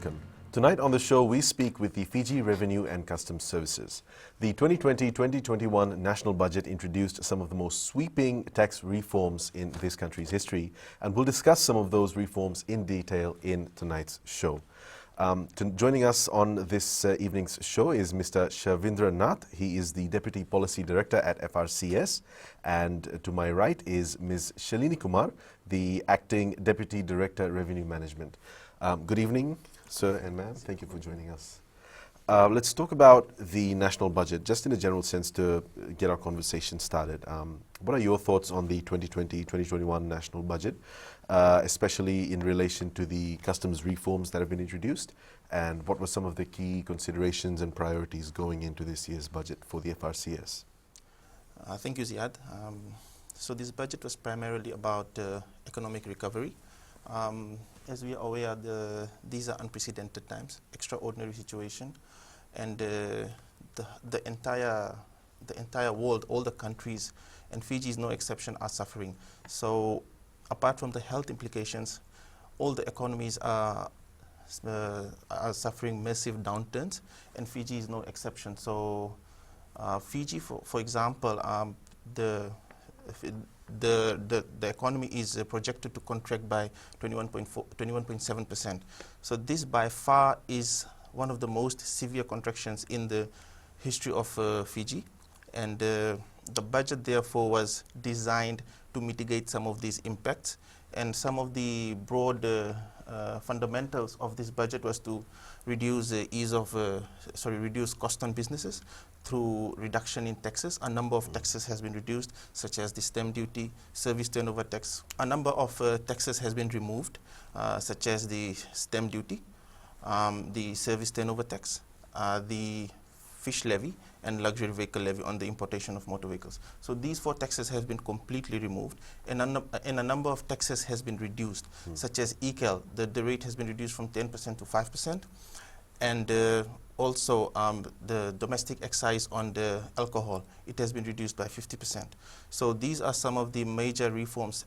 welcome. Tonight on the show, we speak with the Fiji Revenue and Customs Services. The 2020-2021 national budget introduced some of the most sweeping tax reforms in this country's history, and we'll discuss some of those reforms in detail in tonight's show. Joining us on this evening's show is Mr. Shavindra Nath. He is the Deputy Policy Director at FRCS. And to my right is Ms. Shalini Kumar, the Acting Deputy Director, Revenue Management. Good evening, sir and ma'am. Thank you for joining us. Let's talk about the national budget, just in a general sense to get our conversation started. What are your thoughts on the 2020-2021 national budget, especially in relation to the customs reforms that have been introduced? And what were some of the key considerations and priorities going into this year's budget for the FRCS? Thank you, Ziad. So this budget was primarily about economic recovery. As we are aware, these are unprecedented times, extraordinary situation, and the entire world, all the countries, and Fiji is no exception, are suffering. So apart from the health implications, all the economies are suffering massive downturns, and Fiji is no exception. So Fiji, for example, the economy is projected to contract by 21.7%. So this by far is one of the most severe contractions in the history of Fiji, and the budget therefore was designed to mitigate some of these impacts. And some of the broad fundamentals of this budget was to reduce reduce cost on businesses through reduction in taxes. A number of taxes has been reduced, such as the stamp duty, service turnover tax. A number of taxes has been removed, such as the stamp duty, the service turnover tax, the fish levy, and luxury vehicle levy on the importation of motor vehicles. So these four taxes have been completely removed, and a number of taxes has been reduced, such as ECAL. The rate has been reduced from 10% to 5%, and also the domestic excise on the alcohol, it has been reduced by 50%. So these are some of the major reforms,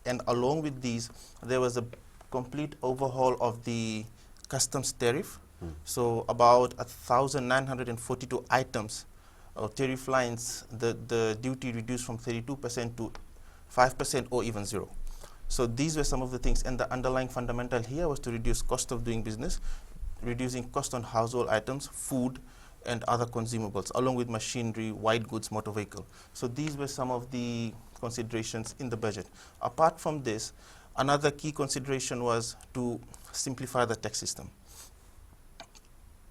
and along with these, there was a complete overhaul of the customs tariff. So about 1,942 items or tariff lines, the duty reduced from 32% to 5% or even 0. So these were some of the things, and the underlying fundamental here was to reduce cost of doing business, reducing cost on household items, food, and other consumables, along with machinery, white goods, motor vehicle. So these were some of the considerations in the budget. Apart from this, another key consideration was to simplify the tax system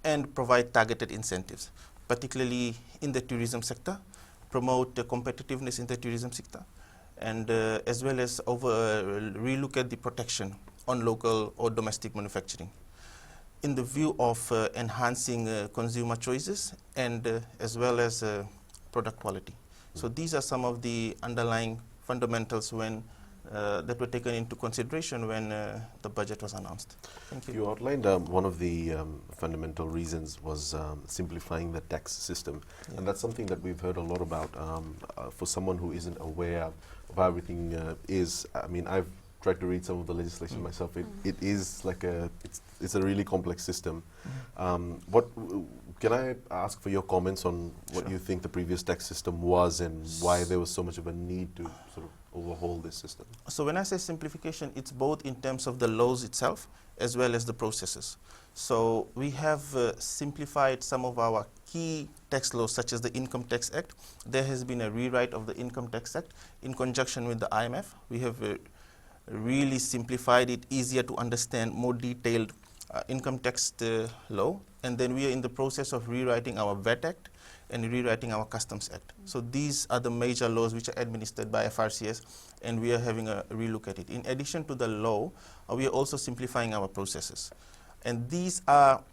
and provide targeted incentives, particularly in the tourism sector, promote competitiveness in the tourism sector, and as well as relook at the protection on local or domestic manufacturing, in the view of enhancing consumer choices and as well as product quality. So these are some of the underlying fundamentals that were taken into consideration when the budget was announced. Thank you. You outlined one of the fundamental reasons was simplifying the tax system, and that's something that we've heard a lot about. For someone who isn't aware of how everything is, I mean, I've tried to read some of the legislation myself. It is like it's a really complex system. What can I ask for your comments on what you think the previous tax system was and why there was so much of a need to sort of overhaul this system? So when I say simplification, it's both in terms of the laws itself as well as the processes. So we have simplified some of our key tax laws, such as the Income Tax Act. There has been a rewrite of the Income Tax Act in conjunction with the IMF. We have really simplified it, easier to understand, more detailed income tax law. And then we are in the process of rewriting our VAT Act and rewriting our Customs Act. So these are the major laws which are administered by FRCS, and we are having a relook at it. In addition to the law, we are also simplifying our processes. And these are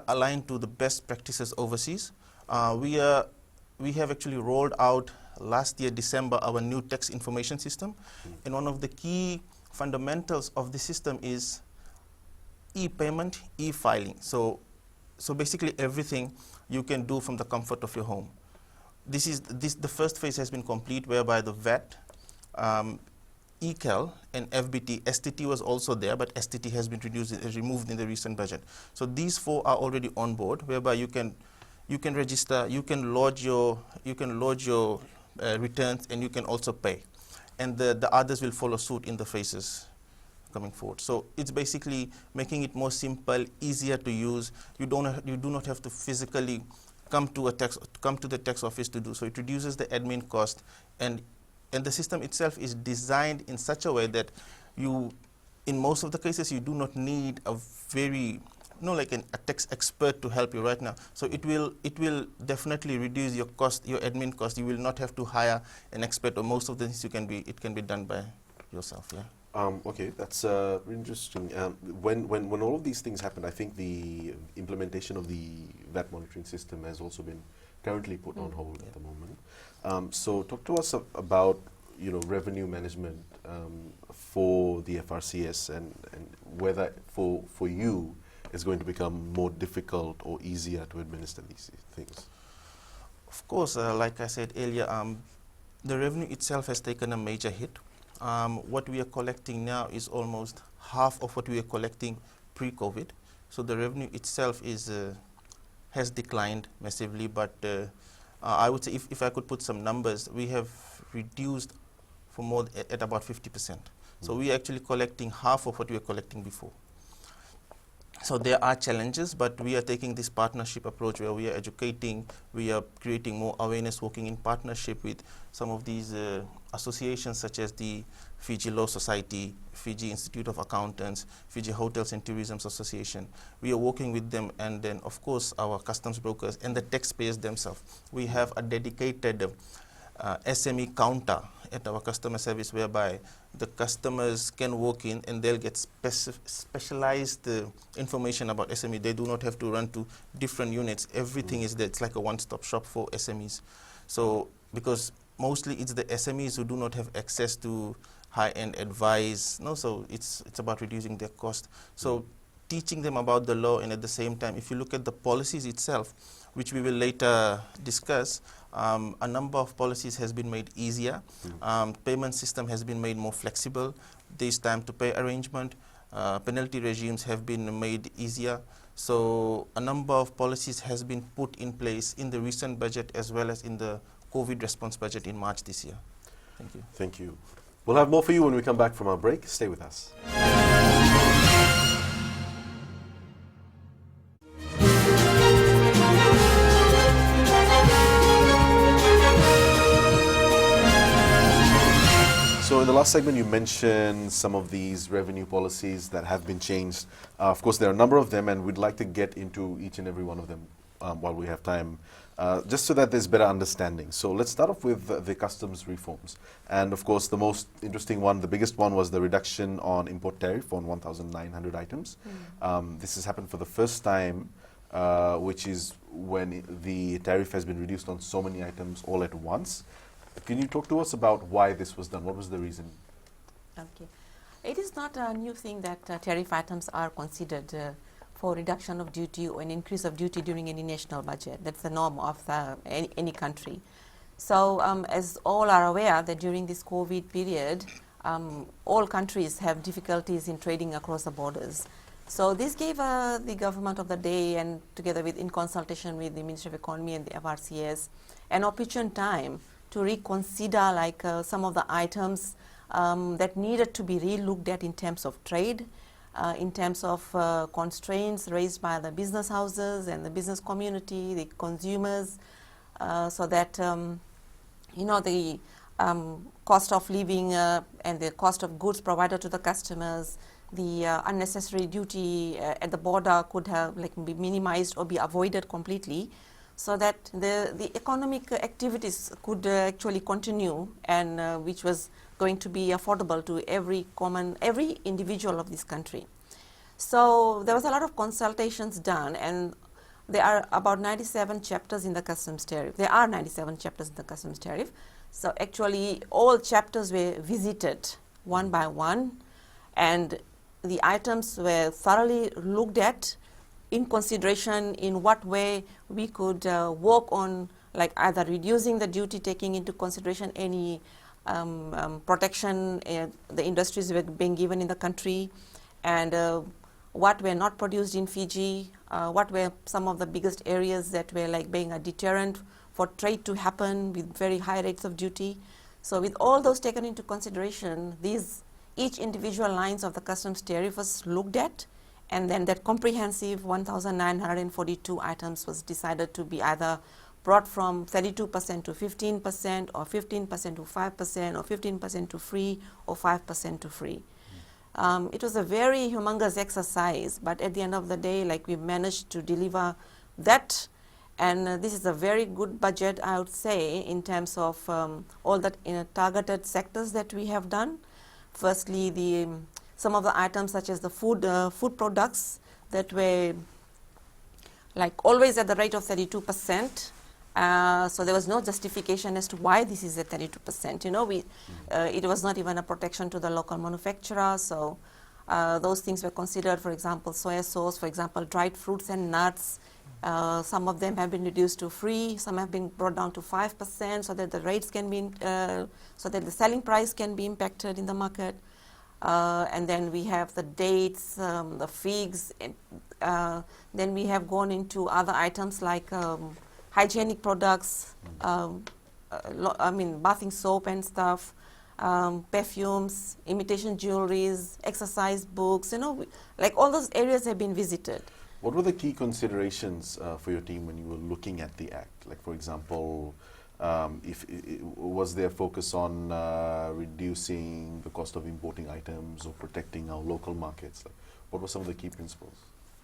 aligned to the best practices overseas. We have actually rolled out last year, December, our new tax information system. And one of the key fundamentals of the system is e-payment, e-filing. So basically everything you can do from the comfort of your home. The first phase has been complete, whereby the VAT ECAL and FBT. STT was also there, but STT has been removed in the recent budget. So these 4 are already on board, whereby you can register, you can lodge your returns, and you can also pay, and the others will follow suit in the phases coming forward. So it's basically making it more simple, easier to use. You do not have to physically come to the tax office to do so. It reduces the admin cost, and the system itself is designed in such a way that in most of the cases, you do not need a very like a tax expert to help you right now. So it will definitely reduce your cost, your admin cost. You will not have to hire an expert, or most of the things it can be done by yourself. Yeah. Okay, that's interesting. When all of these things happen, I think the implementation of the VAT monitoring system has also been currently put on hold at the moment. So talk to us about revenue management for the FRCS, and whether for you it's going to become more difficult or easier to administer these things. Of course, like I said earlier, the revenue itself has taken a major hit. What we are collecting now is almost half of what we were collecting pre-COVID. So the revenue itself has declined massively, but I would say if I could put some numbers, we have reduced for at about 50%. So we are actually collecting half of what we were collecting before. So there are challenges, but we are taking this partnership approach where we are educating, we are creating more awareness, working in partnership with some of these associations such as the Fiji Law Society, Fiji Institute of Accountants, Fiji Hotels and Tourism Association. We are working with them, and then of course our customs brokers and the taxpayers themselves. We have a dedicated SME counter at our customer service, whereby the customers can walk in and they'll get specialized information about SME. They do not have to run to different units. Everything is there. It's like a one-stop shop for SMEs. So because mostly it's the SMEs who do not have access to high-end advice. So it's about reducing their cost. So teaching them about the law, and at the same time, if you look at the policies itself, which we will later discuss, a number of policies has been made easier. Payment system has been made more flexible. There's time to pay arrangement. Penalty regimes have been made easier. So a number of policies has been put in place in the recent budget, as well as in the COVID response budget in March this year. Thank you. Thank you. We'll have more for you when we come back from our break. Stay with us. So in the last segment, you mentioned some of these revenue policies that have been changed. Of course, there are a number of them, and we'd like to get into each and every one of them while we have time, just so that there's better understanding. So let's start off with the customs reforms. And of course, the most interesting one, the biggest one, was the reduction on import tariff on 1,900 items. This has happened for the first time, which is when the tariff has been reduced on so many items all at once. Can you talk to us about why this was done? What was the reason? Okay. It is not a new thing that tariff items are considered for reduction of duty or an increase of duty during any national budget. That's the norm of any country. So as all are aware that during this COVID period, all countries have difficulties in trading across the borders. So this gave the government of the day, and together with, in consultation with the Ministry of Economy and the FRCS, an opportune time to reconsider some of the items that needed to be re-looked at in terms of trade, in terms of constraints raised by the business houses and the business community, the consumers, so that the cost of living and the cost of goods provided to the customers, the unnecessary duty at the border could have be minimized or be avoided completely, so that the economic activities could actually continue, and which was going to be affordable to every individual of this country. So there was a lot of consultations done, and there are about 97 chapters in the customs tariff. There are 97 chapters in the customs tariff. So actually all chapters were visited one by one, and the items were thoroughly looked at in consideration in what way we could work on, either reducing the duty, taking into consideration any protection the industries were being given in the country, and what were not produced in Fiji, what were some of the biggest areas that were like being a deterrent for trade to happen with very high rates of duty. So with all those taken into consideration, each individual lines of the customs tariff was looked at, and then that comprehensive 1,942 items was decided to be either brought from 32% to 15%, or 15% to 5%, or 15% to free, or 5% to free. It was a very humongous exercise, but at the end of the day, like, we managed to deliver that, and this is a very good budget, I would say, in terms of all that targeted sectors that we have done. Firstly, some of the items such as the food products that were like always at the rate of 32%. So there was no justification as to why this is at 32%. You know, it was not even a protection to the local manufacturer. So those things were considered. For example, soya sauce, for example, dried fruits and nuts. Some of them have been reduced to free. Some have been brought down to 5%, so that the rates can be, so that the selling price can be impacted in the market. And then we have the dates, the figs. Then we have gone into other items like hygienic products, bathing soap and stuff, perfumes, imitation jewelries, exercise books, you know, like all those areas have been visited. What were the key considerations for your team when you were looking at the Act? Like, for example, was there focus on reducing the cost of importing items or protecting our local markets? Like, what were some of the key principles?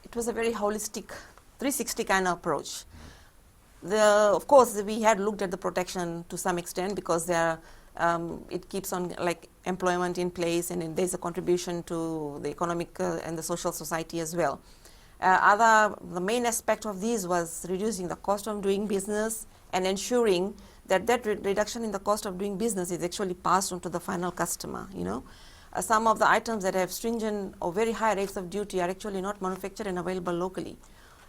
It was a very holistic, 360 kind of approach. Of course, we had looked at the protection to some extent, because it keeps on like employment in place, and there's a contribution to the economic and the social society as well. The main aspect of these was reducing the cost of doing business and ensuring that reduction in the cost of doing business is actually passed on to the final customer. You know, some of the items that have stringent or very high rates of duty are actually not manufactured and available locally.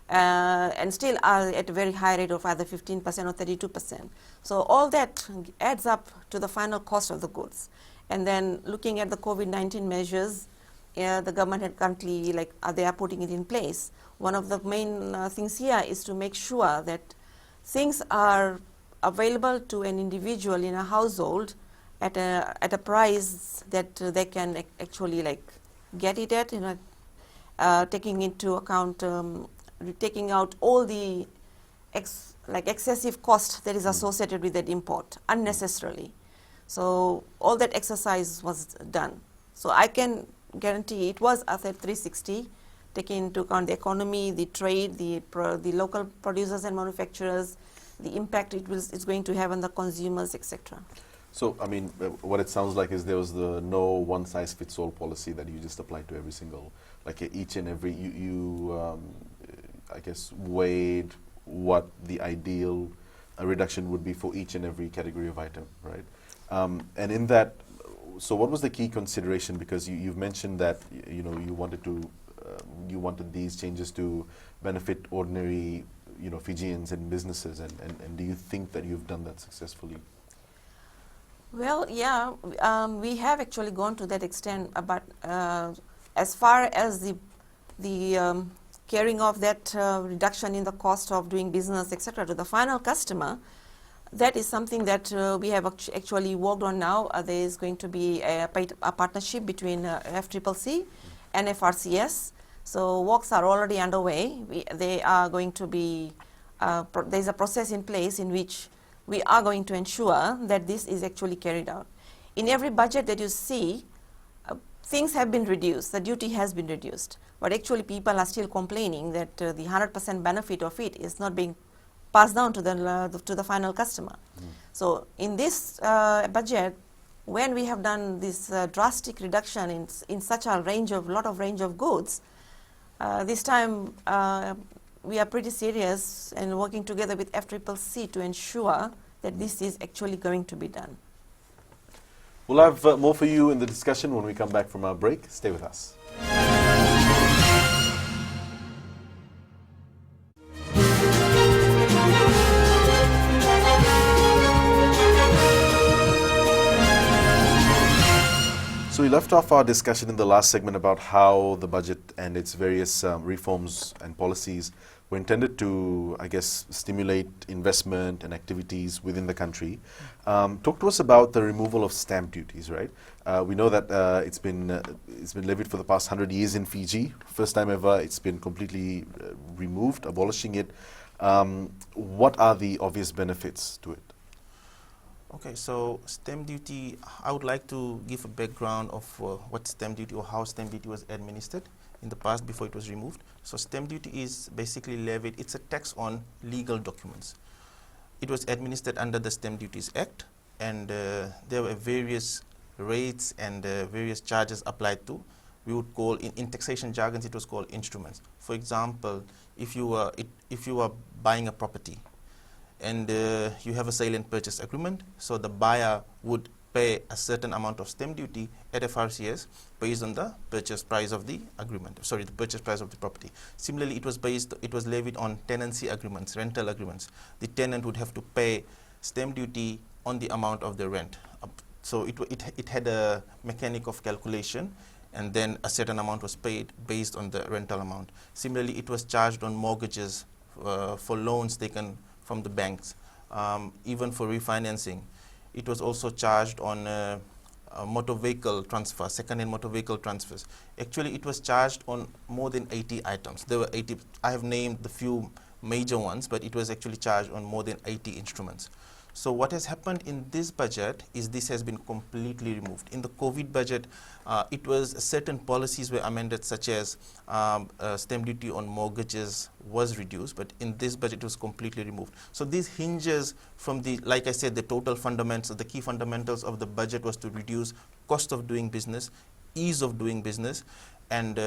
And still are at a very high rate of either 15% or 32%. So all that adds up to the final cost of the goods. And then looking at the COVID-19 measures, the government had currently, they are putting it in place. One of the main things here is to make sure that things are available to an individual in a household at a price that they can actually get it at, you know, taking into account taking out all the excessive cost that is associated with that import unnecessarily. So all that exercise was done. So I can guarantee it was at 360, taking into account the economy, the trade, the local producers and manufacturers, the impact it's going to have on the consumers, etc. So, I mean, what it sounds like is there was the no one-size-fits-all policy that you just applied to every single, each and every, I guess, weighed what the ideal reduction would be for each and every category of item, right? And in that, so what was the key consideration? Because you've mentioned that, you know, you wanted these changes to benefit ordinary, you know, Fijians and businesses, and do you think that you've done that successfully? Well, yeah, we have actually gone to that extent, but as far as the carrying of that reduction in the cost of doing business, etc., to the final customer, that is something that we have actually worked on now. There is going to be a partnership between FCCC and FRCS. So works are already underway. They are going to be, there's a process in place in which we are going to ensure that this is actually carried out. In every budget that you see, things have been reduced, the duty has been reduced, but actually people are still complaining that the 100% benefit of it is not being passed down to the final customer. So in this budget, when we have done this drastic reduction in such a lot of range of goods, this time we are pretty serious and working together with FCCC to ensure that this is actually going to be done. We'll have more for you in the discussion when we come back from our break. Stay with us. left off our discussion in the last segment about how the budget and its various reforms and policies were intended to, I guess, stimulate investment and activities within the country. Talk to us about the removal of stamp duties, right? We know that it's been levied for the past 100 years in Fiji. First time ever, it's been completely removed, abolishing it. What are the obvious benefits to it? Okay, so stamp duty, I would like to give a background of what stamp duty or how stamp duty was administered in the past before it was removed. So stamp duty is basically levied, it's a tax on legal documents. It was administered under the Stamp Duties Act, and there were various rates and various charges applied to. We would call, in taxation jargons, it was called instruments. For example, if you were buying a property, and you have a sale and purchase agreement, so the buyer would pay a certain amount of stamp duty at FRCS based on the purchase price of the agreement, the purchase price of the property. Similarly, it was levied on tenancy agreements, rental agreements. The tenant would have to pay stamp duty on the amount of the rent. So it had a mechanic of calculation, and then a certain amount was paid based on the rental amount. Similarly, it was charged on mortgages for loans taken from the banks, even for refinancing. It was also charged on motor vehicle transfer, second-hand motor vehicle transfers. Actually, it was charged on more than 80 items. There were 80, I have named the few major ones, but it was actually charged on more than 80 instruments. So what has happened in this budget is this has been completely removed. In the COVID budget, it was certain policies were amended, such as stamp duty on mortgages was reduced, but in this budget it was completely removed. So this hinges from the, like I said, the total fundamentals, the key fundamentals of the budget was to reduce cost of doing business, ease of doing business, and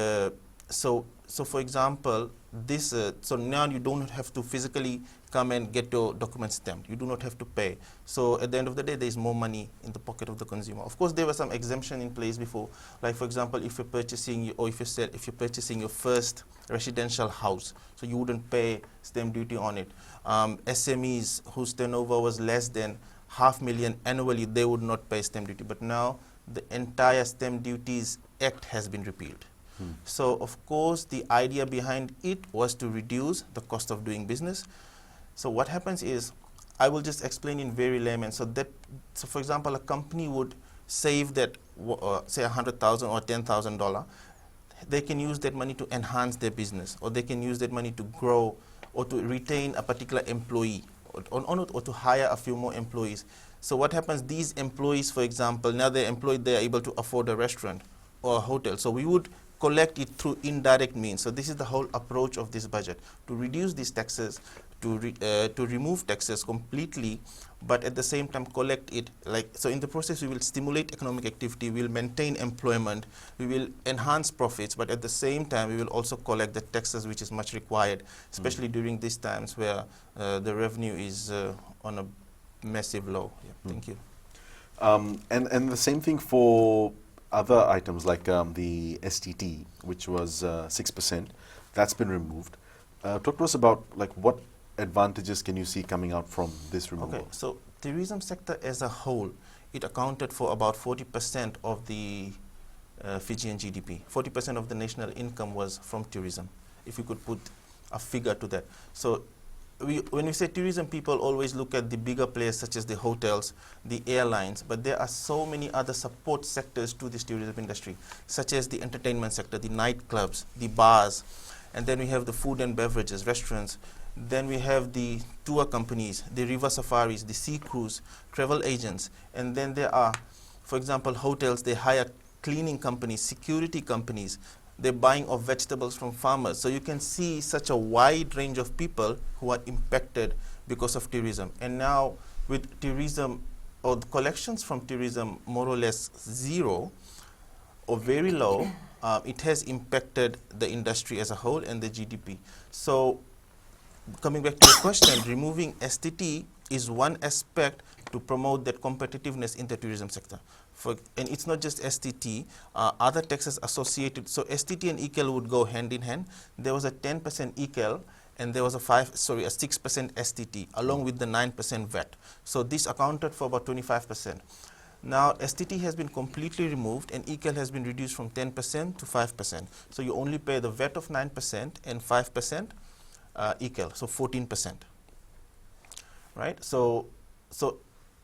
so for example, this so now you don't have to physically come and get your documents stamped. You do not have to pay. So at the end of the day, there is more money in the pocket of the consumer. Of course, there was some exemption in place before. Like for example, if you're purchasing or if you're purchasing your first residential house, so you wouldn't pay stamp duty on it. SMEs whose turnover was less than $500,000 annually, they would not pay stamp duty. But now the entire Stamp Duties Act has been repealed. So of course, the idea behind it was to reduce the cost of doing business. So what happens is, I will just explain in very layman. So for example, a company would save that, say $100,000 or $10,000. They can use that money to enhance their business, or they can use that money to grow, or to retain a particular employee, or to hire a few more employees. So what happens? These employees, for example, now they're employed, they're able to afford a restaurant or a hotel. So we would collect it through indirect means. So this is the whole approach of this budget, to reduce these taxes, to remove taxes completely, but at the same time collect it. So in the process, we will stimulate economic activity, we will maintain employment, we will enhance profits, but at the same time, we will also collect the taxes, which is much required, especially during these times where the revenue is on a massive low. Yeah, thank you. And the same thing for other items like the STT, which was 6%, that's been removed. Talk to us about what advantages can you see coming out from this removal? Okay, so tourism sector as a whole, it accounted for about 40% of the Fijian GDP. 40% of the national income was from tourism, if you could put a figure to that. So when we say tourism, people always look at the bigger players such as the hotels, the airlines, but there are so many other support sectors to this tourism industry, such as the entertainment sector, the nightclubs, the bars, and then we have the food and beverages, restaurants. Then we have the tour companies, the river safaris, the sea cruise, travel agents, and then there are, for example, hotels, they hire cleaning companies, security companies, they're buying of vegetables from farmers. So you can see such a wide range of people who are impacted because of tourism. And now with tourism, or the collections from tourism more or less zero or very low, it has impacted the industry as a whole and the GDP. So coming back to your question, removing STT is one aspect to promote that competitiveness in the tourism sector. And it's not just STT, other taxes associated. So STT and ECAL would go hand in hand. There was a 10% ECAL and there was a 6% STT along with the 9% VAT. So this accounted for about 25%. Now STT has been completely removed and ECAL has been reduced from 10% to 5%. So you only pay the VAT of 9% and 5% ECAL, so 14%. Right? So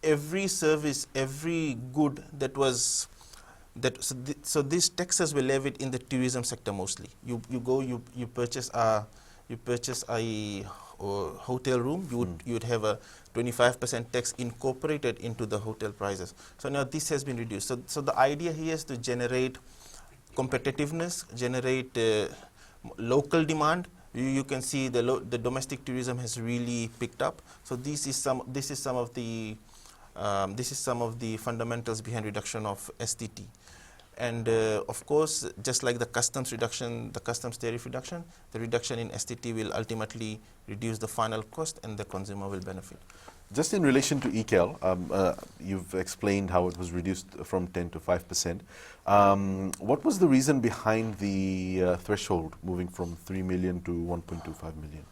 every service, every good that was so these taxes were levied in the tourism sector mostly. You purchase a hotel room, you would have a 25% tax incorporated into the hotel prices. So now this has been reduced. So the idea here is to generate competitiveness, generate local demand. You can see the domestic tourism has really picked up. So this is some of the fundamentals behind reduction of STT. And of course, just like the customs reduction, the customs tariff reduction, the reduction in STT will ultimately reduce the final cost and the consumer will benefit. Just in relation to ECAL, you've explained how it was reduced from 10 to 5%. What was the reason behind the threshold moving from 3 million to 1.25 million?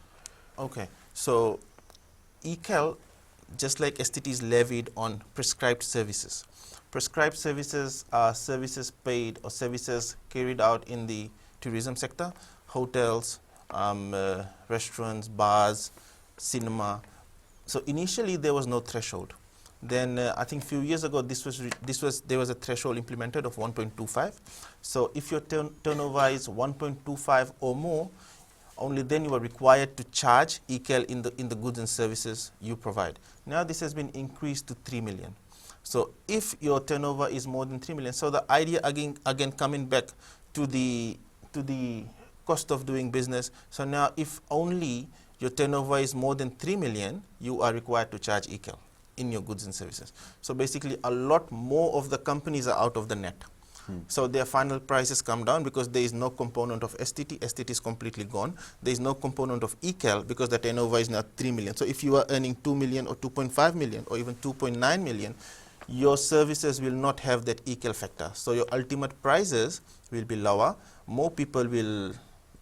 Okay, so ECAL, just like STT, is levied on prescribed services. Prescribed services are services paid or services carried out in the tourism sector, hotels, restaurants, bars, cinema. So initially there was no threshold. Then I think a few years ago there was a threshold implemented of 1.25. So if your turnover is 1.25 or more, only then you are required to charge ECAL in the goods and services you provide. Now this has been increased to 3 million. So if your turnover is more than 3 million, so the idea again coming back to the cost of doing business. So now if only your turnover is more than 3 million, you are required to charge ECAL in your goods and services. So basically a lot more of the companies are out of the net. So their final prices come down because there is no component of STT. STT is completely gone. There is no component of ECAL because the turnover is now 3 million. So if you are earning 2 million or 2.5 million or even 2.9 million, your services will not have that ECAL factor. So your ultimate prices will be lower. More people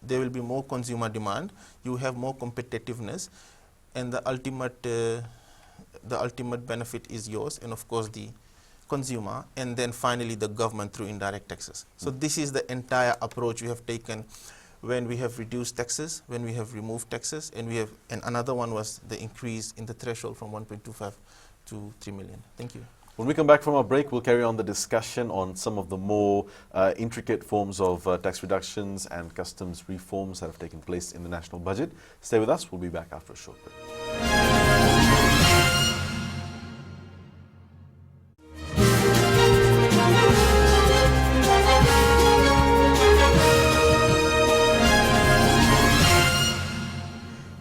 there will be more consumer demand. You have more competitiveness, and the ultimate benefit is yours, and of course the consumer, and then finally the government through indirect taxes. So this is the entire approach we have taken when we have reduced taxes, when we have removed taxes, and another one was the increase in the threshold from 1.25 to 3 million. Thank you. When we come back from our break, we'll carry on the discussion on some of the more intricate forms of tax reductions and customs reforms that have taken place in the national budget. Stay with us. We'll be back after a short break.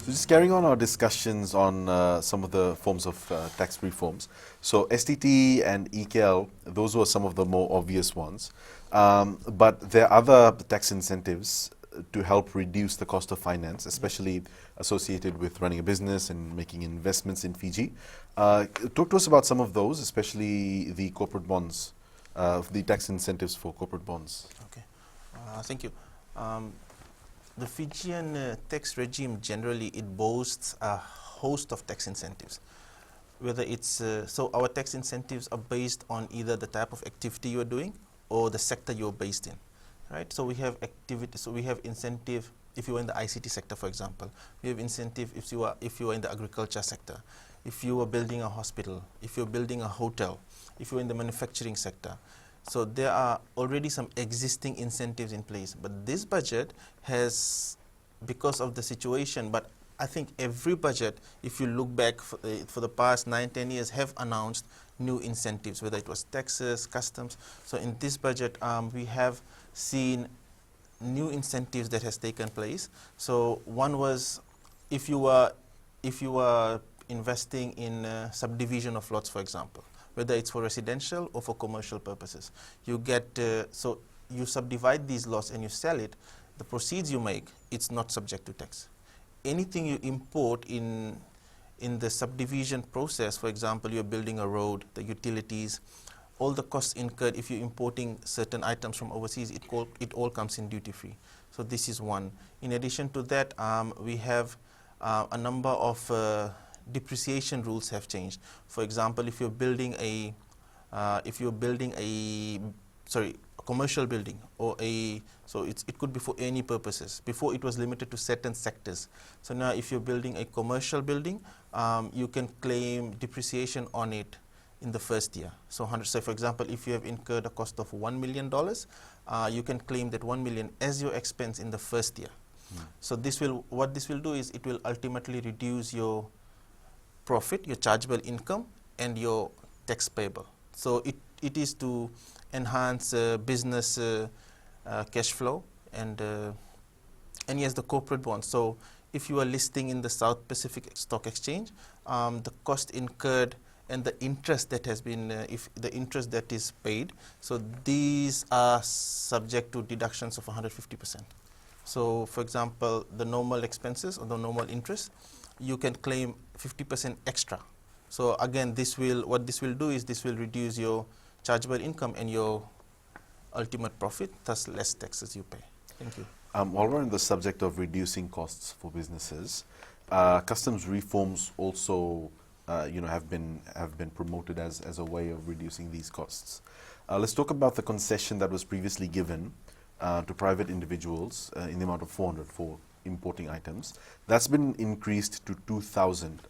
Just carrying on our discussions on some of the forms of tax reforms. So STT and ECAL, those were some of the more obvious ones. But there are other tax incentives to help reduce the cost of finance, especially associated with running a business and making investments in Fiji. Talk to us about some of those, especially the corporate bonds, the tax incentives for corporate bonds. Okay, thank you. The Fijian tax regime generally, it boasts a host of tax incentives. Whether it's so our tax incentives are based on either the type of activity you are doing or the sector you're based in, right? So we have activity. So we have incentive if you are in the ICT sector, for example. We have incentive if you are in the agriculture sector, if you are building a hospital, if you're building a hotel, if you're in the manufacturing sector. So there are already some existing incentives in place, but this budget has, because of the situation, but I think every budget, if you look back for the past 9-10 years, have announced new incentives, whether it was taxes, customs. So in this budget, we have seen new incentives that has taken place. So one was, if you are investing in subdivision of lots, for example, whether it's for residential or for commercial purposes. You get, so you subdivide these lots and you sell it, the proceeds you make, it's not subject to tax. Anything you import in the subdivision process, for example, you're building a road, the utilities, all the costs incurred if you're importing certain items from overseas, it all comes in duty free. So this is one. In addition to that, we have a number of depreciation rules have changed. For example, if you're building a if you're building a commercial building or it could be for any purposes. Before it was limited to certain sectors. So now if you're building a commercial building, you can claim depreciation on it in the first year. So for example, if you have incurred a cost of $1 million, you can claim that 1 million as your expense in the first year. So what this will do is it will ultimately reduce your profit, your chargeable income, and your tax payable. So it is to enhance business cash flow and yes, the corporate bonds. So if you are listing in the South Pacific Stock Exchange, the cost incurred and the interest that has been, if the interest that is paid, so these are subject to deductions of 150%. So for example, the normal expenses or the normal interest, you can claim 50% extra. So again, what this will do is this will reduce your chargeable income and your ultimate profit, thus less taxes you pay. Thank you. While we're on the subject of reducing costs for businesses, customs reforms also have been promoted as a way of reducing these costs. Let's talk about the concession that was previously given to private individuals in the amount of 400 for importing items. That's been increased to 2,000.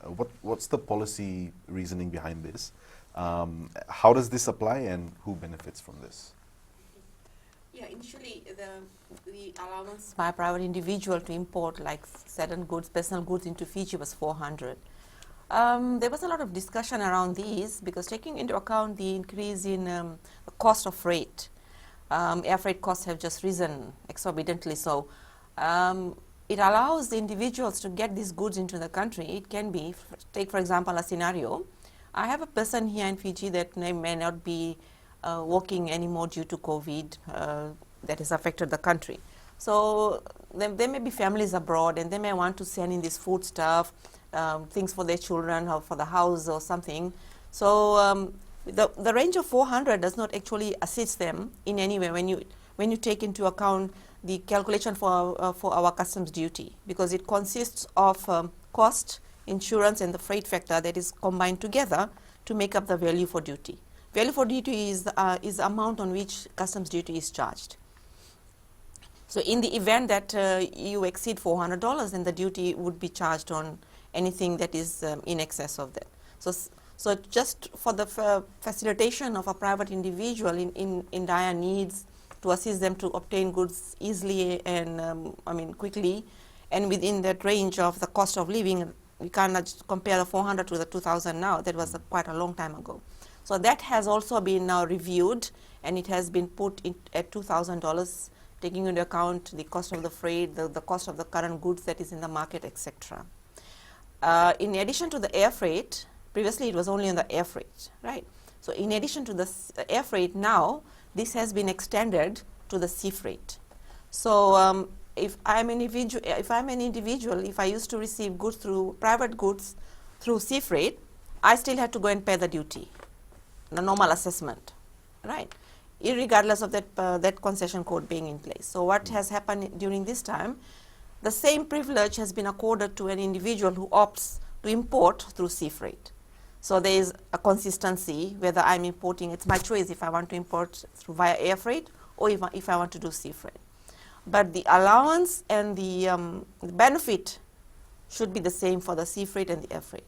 What's the policy reasoning behind this? How does this apply and who benefits from this? Yeah, initially the allowance by private individual to import like certain goods, personal goods into Fiji was 400. There was a lot of discussion around these because taking into account the increase in the cost of freight, air freight costs have just risen exorbitantly. So it allows the individuals to get these goods into the country. It can be, take for example a scenario, I have a person here in Fiji that may not be working anymore due to COVID that has affected the country. So there may be families abroad and they may want to send in this food stuff, things for their children or for the house or something. So the range of 400 does not actually assist them in any way when you take into account the calculation for our customs duty, because it consists of cost, insurance and the freight factor that is combined together to make up the value for duty. Value for duty is the amount on which customs duty is charged. So in the event that you exceed $400, then the duty would be charged on anything that is in excess of that. So just for the facilitation of a private individual in dire needs, to assist them to obtain goods easily and quickly, and within that range of the cost of living, we cannot compare the 400 to the 2,000 now. That was quite a long time ago. So that has also been now reviewed, and it has been put in at $2,000, taking into account the cost of the freight, the cost of the current goods that is in the market, etc. In addition to the air freight, previously it was only on the air freight, right? So in addition to the air freight now, this has been extended to the sea freight. So if I'm an individual, if I used to receive goods through private goods through sea freight, I still had to go and pay the duty, the normal assessment, right? Irregardless of that concession code being in place. So what has happened during this time, the same privilege has been accorded to an individual who opts to import through sea freight. So there is a consistency whether I'm importing, it's my choice if I want to import through via air freight or if I want to do sea freight. But the allowance and the benefit should be the same for the sea freight and the air freight.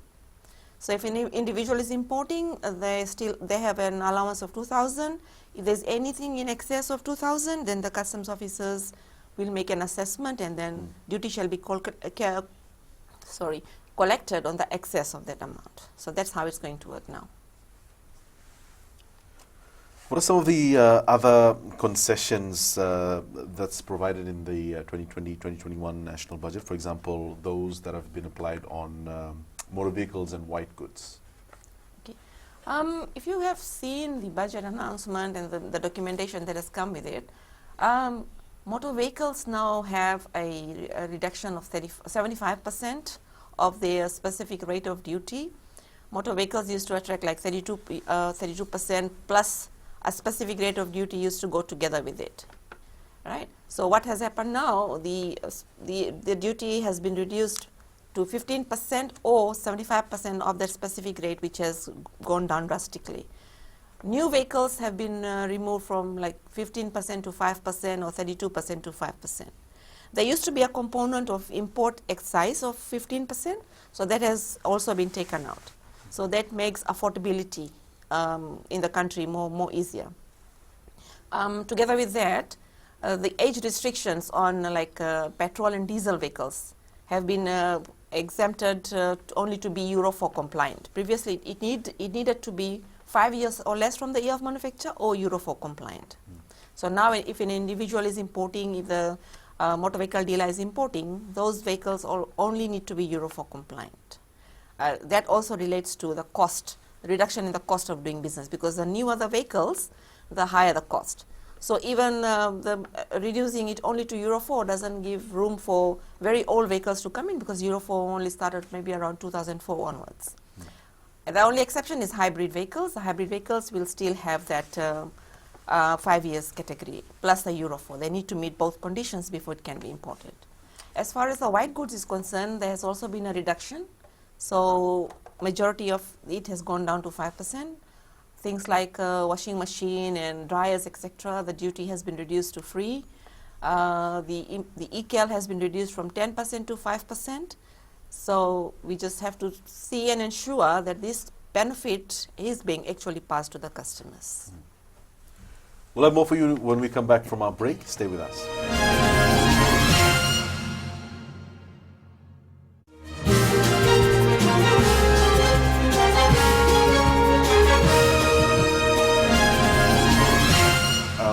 So if an individual is importing, they have an allowance of 2,000. If there's anything in excess of 2,000, then the customs officers will make an assessment, and then duty shall be collected on the excess of that amount. So that's how it's going to work now. What are some of the other concessions that's provided in the 2020-2021 national budget? For example, those that have been applied on motor vehicles and white goods. Okay. If you have seen the budget announcement and the documentation that has come with it, motor vehicles now have a reduction of 75% of their specific rate of duty. Motor vehicles used to attract like 32% plus a specific rate of duty used to go together with it, right? So what has happened now, the duty has been reduced to 15% or 75% of that specific rate, which has gone down drastically. New vehicles have been removed from like 15% to 5% or 32% to 5%. There used to be a component of import excise of 15%, so that has also been taken out. So that makes affordability in the country more easier. Together with that, the age restrictions on petrol and diesel vehicles have been exempted only to be Euro 4 compliant. Previously, it needed to be 5 years or less from the year of manufacture or Euro 4 compliant. So now if an individual is importing, if the motor vehicle dealer is importing, those vehicles only need to be Euro 4 compliant. That also relates to the cost, reduction in the cost of doing business, because the newer the vehicles, the higher the cost. So even reducing it only to Euro 4 doesn't give room for very old vehicles to come in, because Euro 4 only started maybe around 2004 onwards. The only exception is hybrid vehicles. The hybrid vehicles will still have that 5 years category plus the Euro 4. They need to meet both conditions before it can be imported. As far as the white goods is concerned, there has also been a reduction. So majority of it has gone down to 5%. Things like washing machine and dryers, etc., the duty has been reduced to free. The ECAL has been reduced from 10% to 5%. So we just have to see and ensure that this benefit is being actually passed to the customers. We'll have more for you when we come back from our break. Stay with us.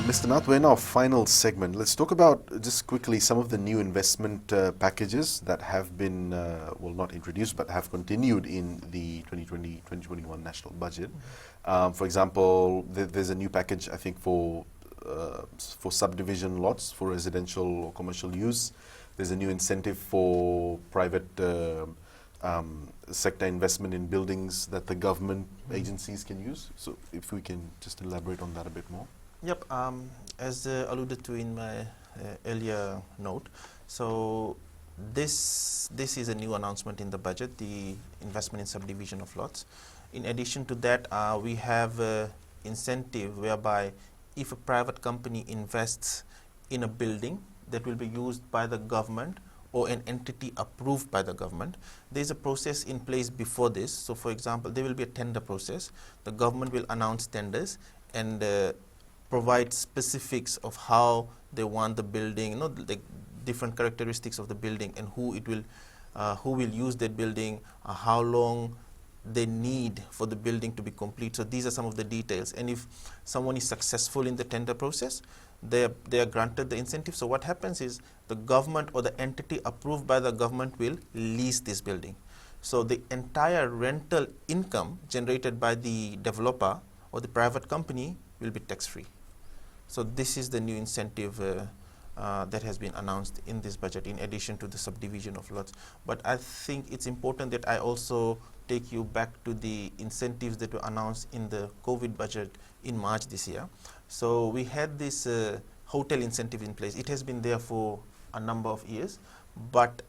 Mr. Nath, we're in our final segment. Let's talk about just quickly some of the new investment packages that have been, well, not introduced, but have continued in the 2020-2021 national budget. For example, there's a new package, I think, for subdivision lots for residential or commercial use. There's a new incentive for private sector investment in buildings that the government agencies can use. So if we can just elaborate on that a bit more. Yep, as alluded to in my earlier note, so this is a new announcement in the budget, the investment in subdivision of lots. In addition to that, we have an incentive whereby if a private company invests in a building that will be used by the government or an entity approved by the government, there is a process in place before this. So for example, there will be a tender process. The government will announce tenders and provide specifics of how they want the building, the different characteristics of the building and who will use that building, how long they need for the building to be complete. So these are some of the details. And if someone is successful in the tender process, they are granted the incentive. So what happens is the government or the entity approved by the government will lease this building. So the entire rental income generated by the developer or the private company will be tax-free. So this is the new incentive that has been announced in this budget in addition to the subdivision of lots. But I think it's important that I also take you back to the incentives that were announced in the COVID budget in March this year. So we had this hotel incentive in place. It has been there for a number of years, but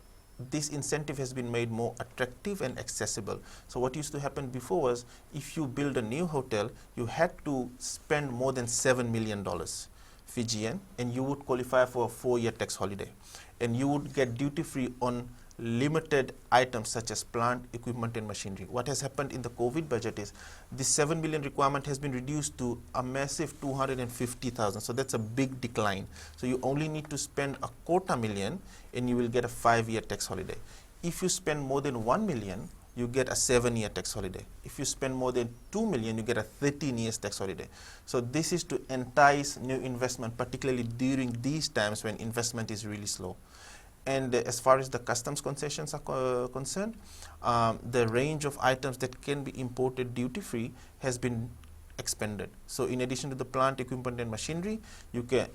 this incentive has been made more attractive and accessible. So what used to happen before was if you build a new hotel, you had to spend more than $7 million Fijian, and you would qualify for a 4-year tax holiday. And you would get duty-free on limited items such as plant, equipment and machinery. What has happened in the COVID budget is the 7 million requirement has been reduced to a massive 250,000. So that's a big decline. So you only need to spend a $250,000 and you will get a 5-year tax holiday. If you spend more than 1 million, you get a 7-year tax holiday. If you spend more than 2 million, you get a 13 years tax holiday. So this is to entice new investment, particularly during these times when investment is really slow. And as far as the customs concessions are concerned, the range of items that can be imported duty-free has been expanded. So in addition to the plant, equipment and machinery, you can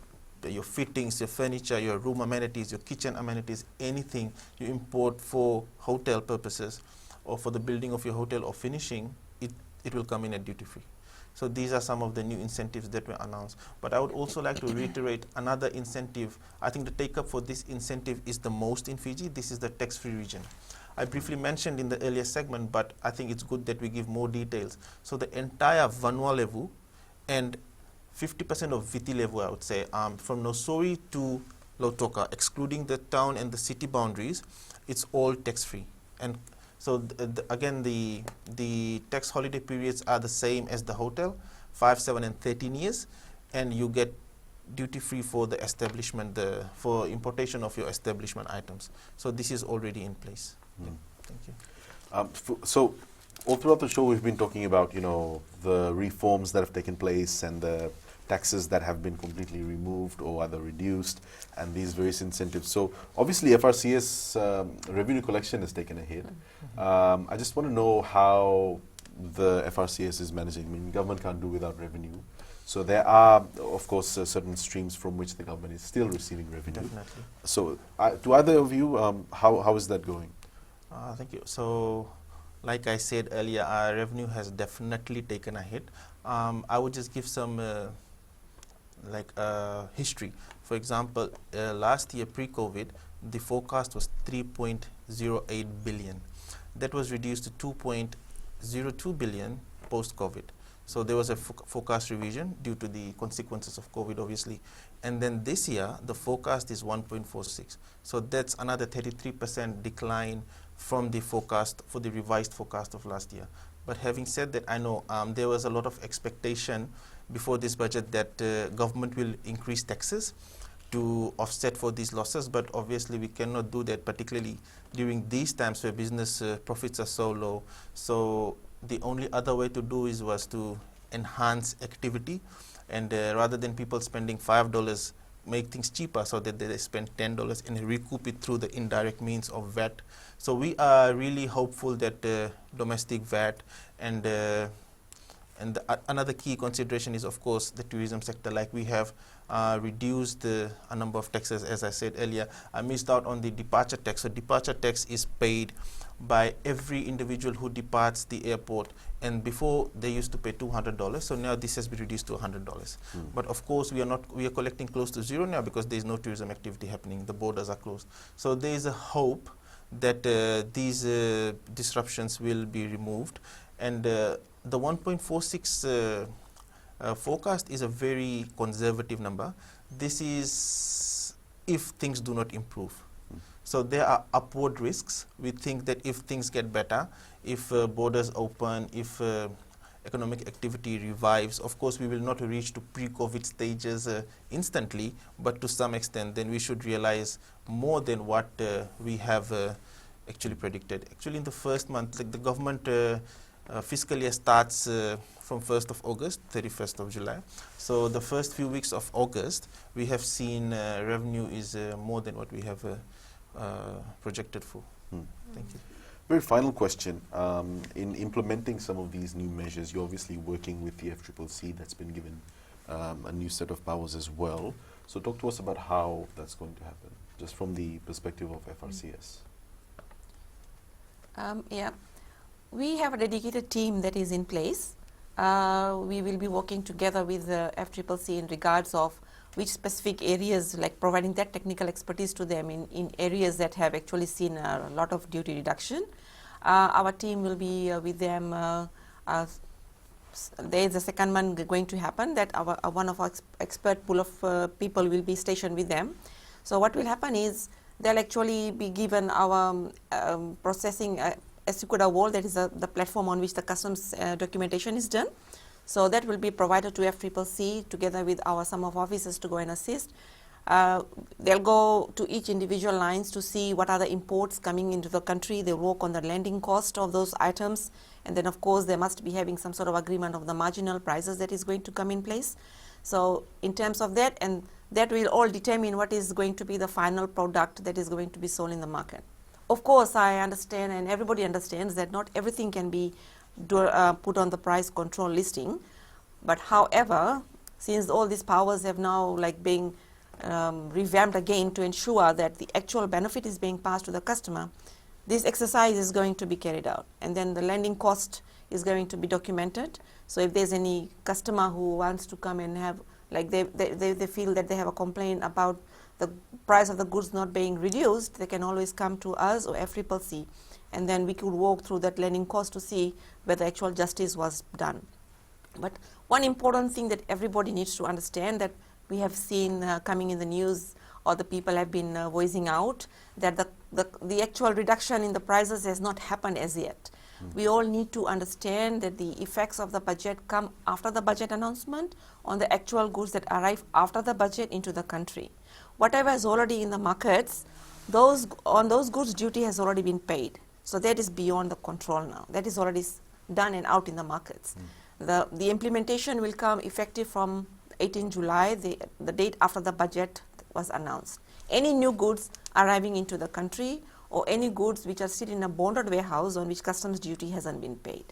your fittings, your furniture, your room amenities, your kitchen amenities, anything you import for hotel purposes or for the building of your hotel or finishing, it will come in at duty-free. So these are some of the new incentives that were announced. But I would also like to reiterate another incentive. I think the take-up for this incentive is the most in Fiji. This is the tax-free region. I briefly mentioned in the earlier segment, but I think it's good that we give more details. So the entire Vanuatu and 50% of Viti level, I would say, from Nosori to Lautoka, excluding the town and the city boundaries, it's all tax-free. And so again, the tax holiday periods are the same as the hotel, 5, 7, and 13 years, and you get duty-free for the establishment, for importation of your establishment items. So this is already in place. Yeah. Thank you. So all throughout the show, we've been talking about, the reforms that have taken place and the taxes that have been completely removed or either reduced, and these various incentives. So obviously FRCS revenue collection has taken a hit. I just want to know how the FRCS is managing. I mean, government can't do without revenue. So there are, of course, certain streams from which the government is still receiving revenue. Definitely. So to either of you, how is that going? Thank you. So like I said earlier, our revenue has definitely taken a hit. I would just give some history. For example, last year pre-COVID, the forecast was 3.08 billion. That was reduced to 2.02 billion post-COVID. So there was a forecast revision due to the consequences of COVID, obviously. And then this year, the forecast is 1.46. So that's another 33% decline from the forecast, for the revised forecast of last year. But having said that, I know there was a lot of expectation before this budget that government will increase taxes to offset for these losses, but obviously we cannot do that, particularly during these times where business profits are so low. So the only other way to do was to enhance activity, and rather than people spending $5, make things cheaper so that they spend $10 and recoup it through the indirect means of VAT. So we are really hopeful that domestic VAT and another key consideration is, of course, the tourism sector. Like we have reduced a number of taxes, as I said earlier. I missed out on the departure tax. So departure tax is paid by every individual who departs the airport, and before they used to pay $200, so now this has been reduced to $100. But of course we are collecting close to zero now because there is no tourism activity happening, the borders are closed. So there is a hope that these disruptions will be removed, and the 1.46 forecast is a very conservative number. This is if things do not improve. So there are upward risks. We think that if things get better, if borders open, if economic activity revives, of course we will not reach to pre-COVID stages instantly, but to some extent then we should realize more than what we have actually predicted. Actually in the first month, like the government fiscal year starts from 1st of August, 31st of July. So the first few weeks of August, we have seen revenue is more than what we have projected for. Thank you. Very final question. In implementing some of these new measures, you're obviously working with the FCCC that's been given a new set of powers as well. So talk to us about how that's going to happen, just from the perspective of FRCS. Yeah, we have a dedicated team that is in place. We will be working together with the FCCC in regards of which specific areas, like providing that technical expertise to them in areas that have actually seen a lot of duty reduction. Our team will be with them. There is a second month going to happen that one of our expert pool of people will be stationed with them. So what will happen is they'll actually be given our processing Escuda wall, that is the platform on which the customs documentation is done. So that will be provided to FCCC together with some of our officers to go and assist. They'll go to each individual lines to see what are the imports coming into the country. They work on the landing cost of those items, and then of course they must be having some sort of agreement of the marginal prices that is going to come in place. So in terms of that, and that will all determine what is going to be the final product that is going to be sold in the market. Of course, I understand, and everybody understands, that not everything can be put on the price control listing. But however, since all these powers have now being revamped again to ensure that the actual benefit is being passed to the customer, this exercise is going to be carried out. And then the landing cost is going to be documented. So if there's any customer who wants to come and have, they feel that they have a complaint about the price of the goods not being reduced, they can always come to us or FCCC, and then we could walk through that landing cost to see whether actual justice was done. But one important thing that everybody needs to understand, that we have seen coming in the news, or the people have been voicing out, that the actual reduction in the prices has not happened as yet. We all need to understand that the effects of the budget come after the budget announcement on the actual goods that arrive after the budget into the country. Whatever is already in the markets, on those goods duty has already been paid. So that is beyond the control now. That is already done and out in the markets. The implementation will come effective from 18 July, the date after the budget was announced. Any new goods arriving into the country, or any goods which are still in a bonded warehouse on which customs duty hasn't been paid.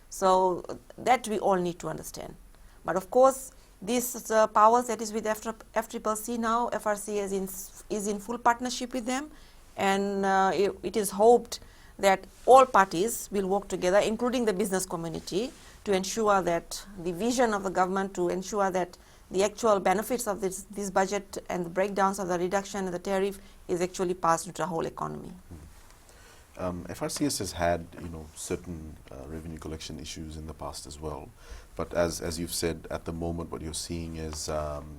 So that we all need to understand. But of course, these powers that is with FCCC now, FRCS is in full partnership with them, and it is hoped that all parties will work together, including the business community, to ensure that the vision of the government, to ensure that the actual benefits of this budget and the breakdowns of the reduction in the tariff is actually passed into the whole economy. FRCS has had, certain revenue collection issues in the past as well, but as you've said, at the moment, what you're seeing is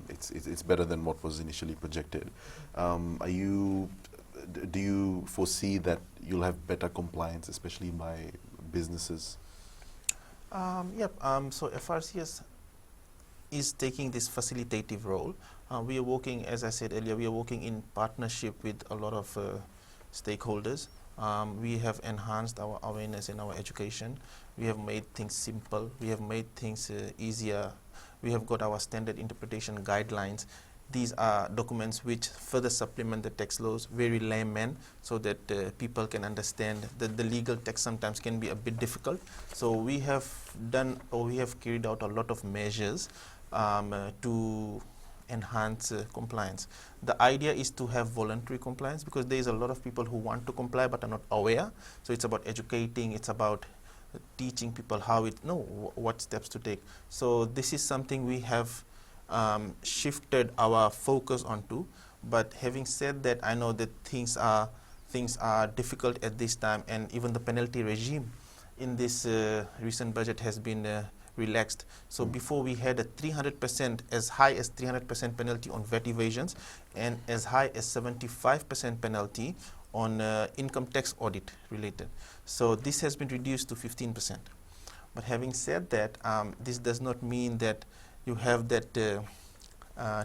it's better than what was initially projected. Do you foresee that you'll have better compliance, especially by businesses? So FRCS is taking this facilitative role. We are working, as I said earlier, we are working in partnership with a lot of stakeholders. We have enhanced our awareness and our education. We have made things simple. We have made things easier. We have got our standard interpretation guidelines. These are documents which further supplement the tax laws, very layman, so that people can understand that the legal text sometimes can be a bit difficult. So we have carried out a lot of measures to enhance compliance. The idea is to have voluntary compliance, because there is a lot of people who want to comply but are not aware. So it's about educating, it's about teaching people what steps to take. So this is something we have shifted our focus onto. But having said that, I know that things are difficult at this time, and even the penalty regime in this recent budget has been relaxed. So before we had a 300%, as high as 300% penalty on VAT evasions, and as high as 75% penalty on income tax audit related. So this has been reduced to 15%. But having said that, this does not mean that you have that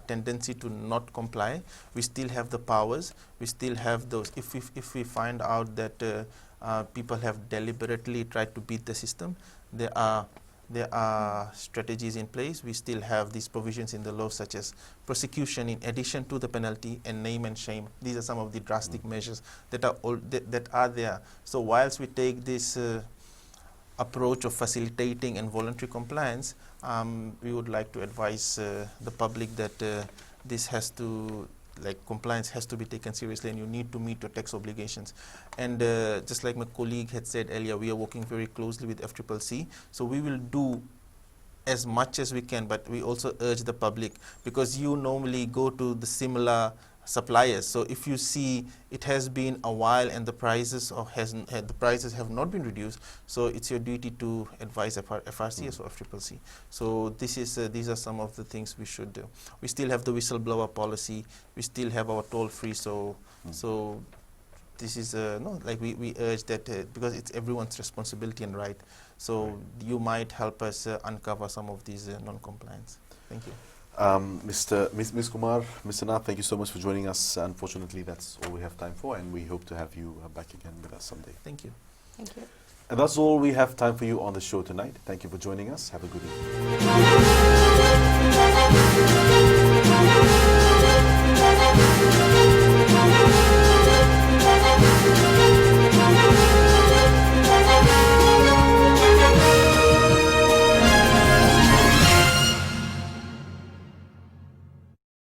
tendency to not comply. We still have the powers. We still have those. If we find out that people have deliberately tried to beat the system, there are strategies in place. We still have these provisions in the law, such as prosecution in addition to the penalty, and name and shame. These are some of the drastic measures that are there. So whilst we take this approach of facilitating and voluntary compliance, we would like to advise the public that compliance has to be taken seriously, and you need to meet your tax obligations. And just like my colleague had said earlier, we are working very closely with FCCC, so we will do as much as we can, but we also urge the public, because you normally go to the similar suppliers. So if you see it has been a while and the prices have not been reduced, so it's your duty to advise FRCS or FCCC. So these are some of the things we should do. We still have the whistleblower policy. We still have our toll-free. So this is we urge that because it's everyone's responsibility and right. So you might help us uncover some of these non-compliance. Thank you. Ms. Kumar, Mr. Nath, thank you so much for joining us. Unfortunately, that's all we have time for, and we hope to have you back again with us someday. Thank you. Thank you. And that's all we have time for you on the show tonight. Thank you for joining us. Have a good evening.